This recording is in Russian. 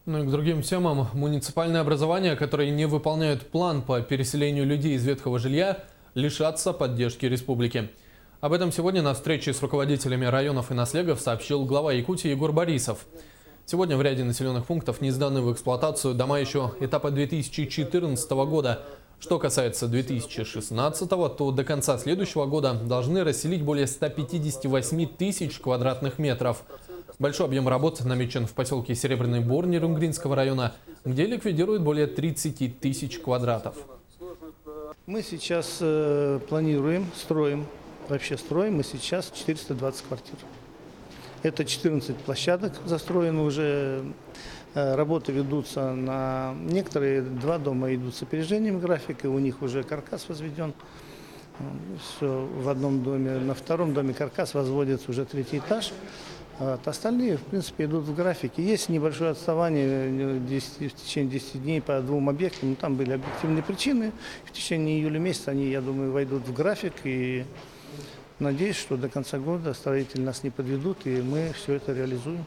Ну и к другим темам. Муниципальные образования, которые не выполняют план по переселению людей из ветхого жилья, лишатся поддержки республики. Об этом сегодня на встрече с руководителями районов и наслегов сообщил глава Якутии Егор Борисов. Сегодня в ряде населенных пунктов не сданы в эксплуатацию дома еще этапа 2014 года. Что касается 2016, то до конца следующего года должны расселить более 158 тысяч квадратных метров. Большой объем работ намечен в поселке Серебряный Бор Нерюнгринского района, где ликвидируют более 30 тысяч квадратов. Мы сейчас планируем, строим мы сейчас 420 квартир. Это 14 площадок застроены уже. Работы ведутся на некоторые, 2 дома идут с опережением графика, у них уже каркас возведен. Все в одном доме, на втором доме каркас возводится уже 3-й этаж. Остальные, в принципе, идут в графике. Есть небольшое отставание в течение 10 дней по 2 объектам, но там были объективные причины. В течение июля месяца они, я думаю, войдут в график. И надеюсь, что до конца года строители нас не подведут, и мы все это реализуем.